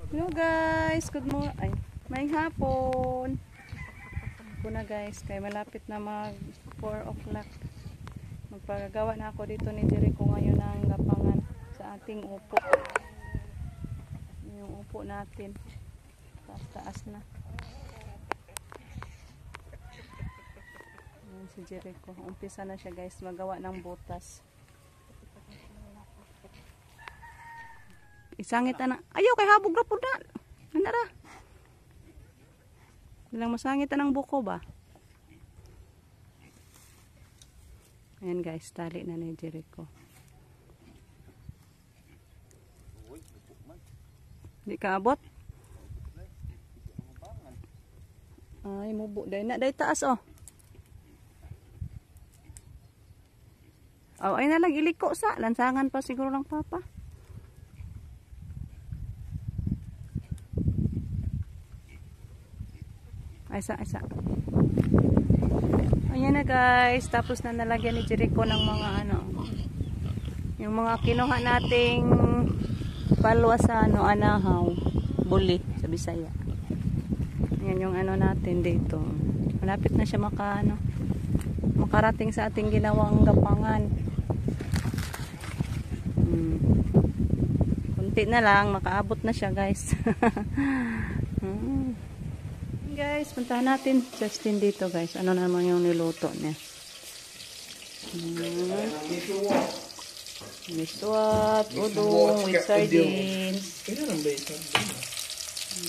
Hello guys, good morning. Ay, may hapon. Ako na guys, kaya malapit na mag 4 o'clock. Magpagagawa na ako dito ni Jericho ngayon ng gapangan sa ating upo. Yung upo natin. Taas-taas na. Ayan si Jericho. Umpisa na siya guys, magawa ng butas. Isangit na. Ayaw kay habog na po na. Nandara. Ilang masangit na ng buko ba? Ayan guys, tali na ni Jericho. Di ka abot? Ay, mubo. Dahil na, dahil taas oh. Oh, ay na lang iliko sa. Lansangan pa siguro lang papa. Isa. Ayan na guys, tapos na nalagyan ni Jericho ng mga ano, yung mga kinuha nating palwa sa ano, anahaw, buli sa Bisaya. Ayan yung ano natin dito. Malapit na siya makarating sa ating ginawang gapangan. Kunti na lang, makaabot na siya guys. Guys, puntahan natin Justin dito guys. Ano naman yung niluto niya? Miswat, udong, with sardines.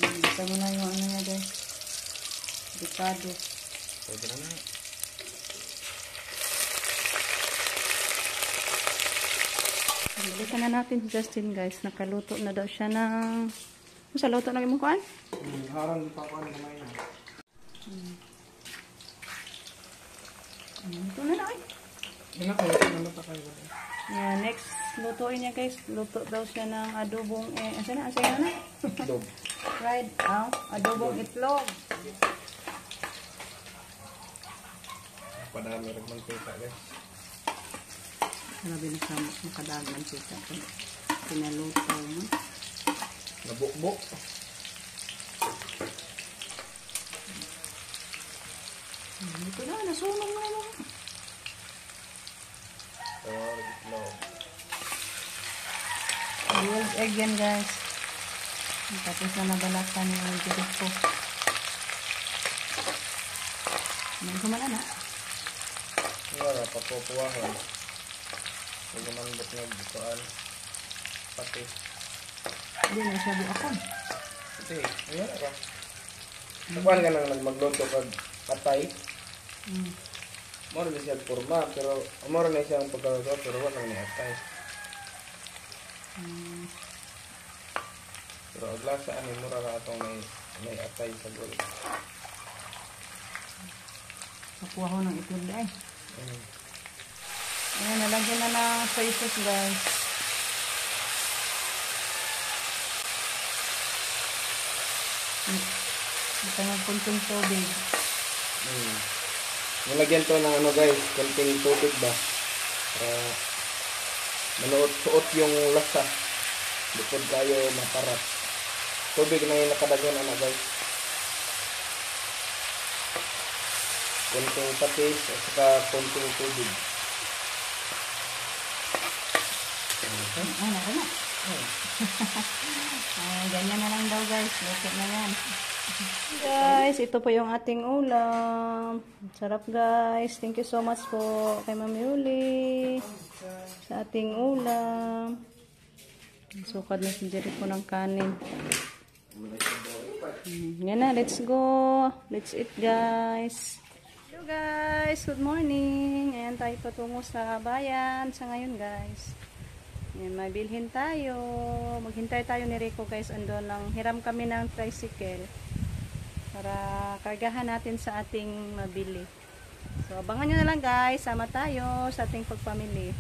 Basta mo na yung ano niya guys. Ricado. Balikan na natin Justin guys. Nakaluto na daw siya ng... Sa luto na yung kuhaan? Harang pa ko naman yan. Ito na ay. Yeah, next lutuin niya guys. Luto daw siya ng adobong asan na? Fried adobong itlog. Padami rin mantika guys. Grabe na sa makadami mantika ko. Pinaluto mo. Nabukbok. Ito na, nasunog na naman. Boiled egg yan guys. Tapos na nabalakan yung Jericho. Ano kumana na? Wala, papupuwahan. Huwag naman buk na bukaan. Pati. Hindi na siya buakan. Pati, ayan ka. Nakuhan ka nang magluto kag patay. Mora na siya purma, pero mora na siya ang pagkaluto, pero wala na atay. Pero aglasa, mura na itong may atay sa gul. Nakuha ko ng itlog na eh. Ayan, nalagyan na ng soy sauce guys. Ito ng kunting tubig. Nilagyan to ng ano guys, kunting tubig ba? Manuot-suot yung lasa. Bukod kayo maparat. Tubig na yung nakadagyan na guys. Kunting patis at saka kunting tubig. Nako na. Ganyan na lang daw guys. Luto na yan. Guys, ito po yung ating ulam. Sarap guys. Thank you so much po kay Ma'am Yuli sa ating ulam. Sukad na si Jericho ng kanin. Yan na, let's go. Let's eat guys. Hello guys, good morning. Ayan tayo patungo sa bayan sa ngayon guys. Ayan, mabilhin tayo. Maghintay tayo ni Rico guys. Andun lang, hiram kami ng tricycle para kargahan natin sa ating mabili. So, abangan nyo na lang guys. Sama tayo sa ating pagpamili.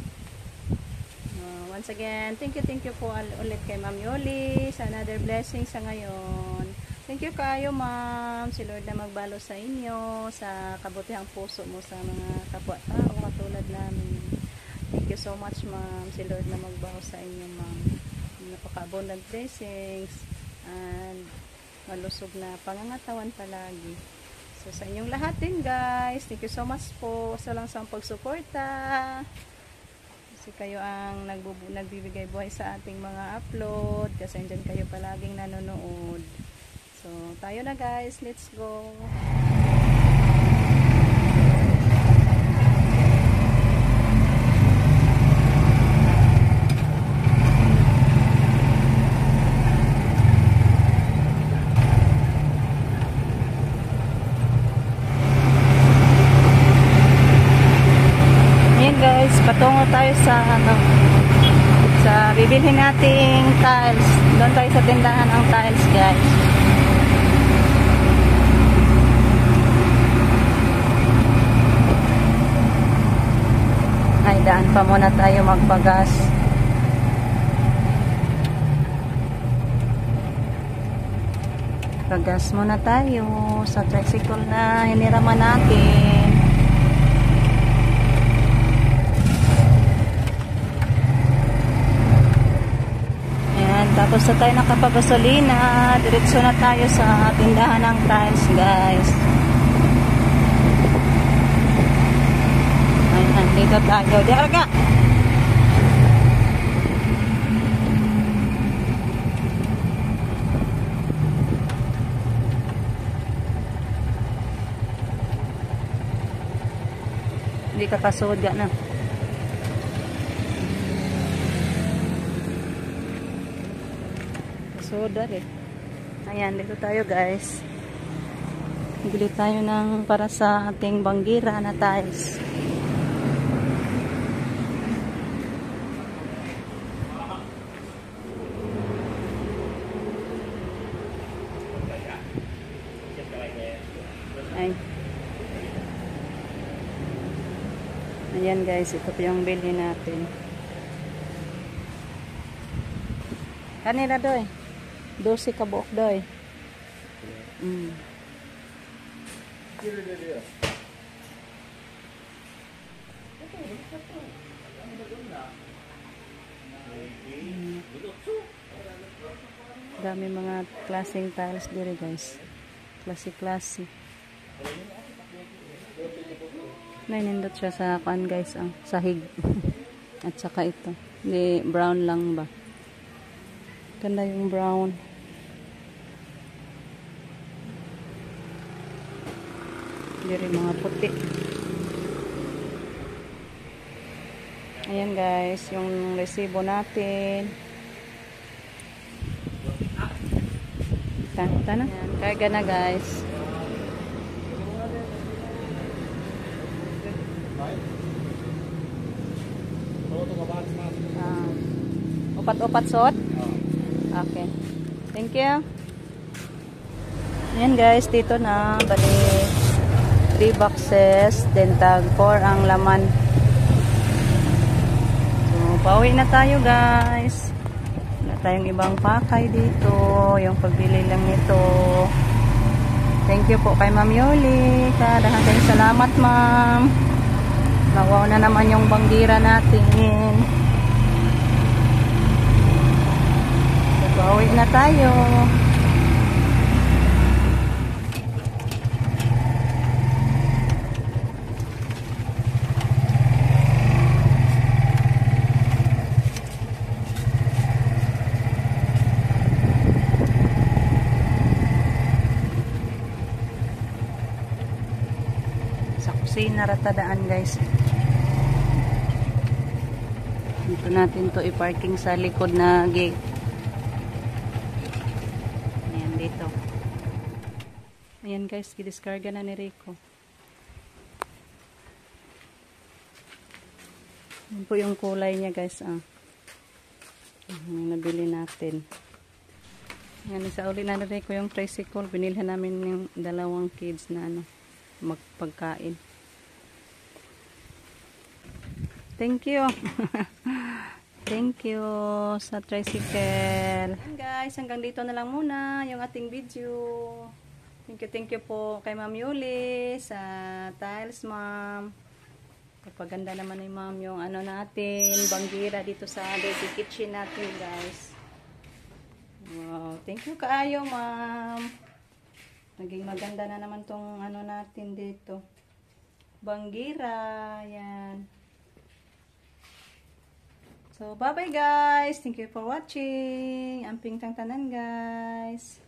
Once again, thank you po ulit kay Ma'am Yoli sa another blessing sa ngayon. Thank you kayo ma'am. Si Lord na magbalo sa inyo, sa kabutihang puso mo sa mga kapwa-tao katulad namin. Thank you so much, ma'am. Si Lord na magbaho sa inyo, ma'am. Napaka-abundant blessings. malusog na pangangatawan palagi. So sa inyong lahat din guys, thank you so much po sa lang sa pagsuporta. Kasi kayo ang nagbibigay buhay sa ating mga upload. Kasi andyan kayo palaging nanonood. So tayo na guys, let's go. Guys, patungo tayo sa bibilhin nating tiles. Doon tayo sa tindahan ng tiles, guys. Ay, daan pa muna tayo magpagas. Pagas muna tayo sa tricycle na hiniraman natin. Tapos na tayo nakapagasolina, diretso na tayo sa tindahan ng tiles, guys. Ayan, dito tayo. Diarga! Hindi ka kasod na. Soda eh. Ayan, dito tayo guys. Bili tayo ng para sa ating banggira na tiles. Ay. Ayan guys, ito po yung bili natin. Kanila doy. 12 ka buok doy. Dami mga klaseng tiles dito guys. Klase-klase. Nainindot siya sa kuan guys, ang sahig. At saka ito. Hindi, brown lang ba? Ganda yung brown. Diri mga puti. Ayan guys, yung resibo natin. Tanta na. Ayan, karga na guys. Upat-upat sot? Okay. Thank you. Ayan guys, dito na. Bali 3 boxes, then tag 4 ang laman. So, pauwi na tayo guys. Wala tayong ibang pakay dito. Yung pagbili lang nito. Thank you po kay Ma'am Yoli. Dahan kayong salamat ma'am. Nawaw na naman yung banggira natin. So, pauwi na tayo. Naratadaan guys. Dito natin to i-parking sa likod na gate. Ayan dito. Ayan guys, gidiskarga na ni Rico. Ayan po yung kulay niya guys. Nabili natin. Ayan, isa uli na ni Rico yung tricycle. Binilhan namin yung 2 kids na magpagkain. Thank you. Thank you sa tricycle. And guys, hanggang dito na lang muna yung ating video. Thank you po kay Ma'am Yuli sa tiles, ma'am. Kapaganda naman ni ma'am yung ano natin, banggira dito sa dirty kitchen natin, guys. Wow, thank you kaayo, ma'am. Naging maganda na naman tong ano natin dito. Banggira, yan. So, bye-bye guys. Thank you for watching. Amping tang tanan guys.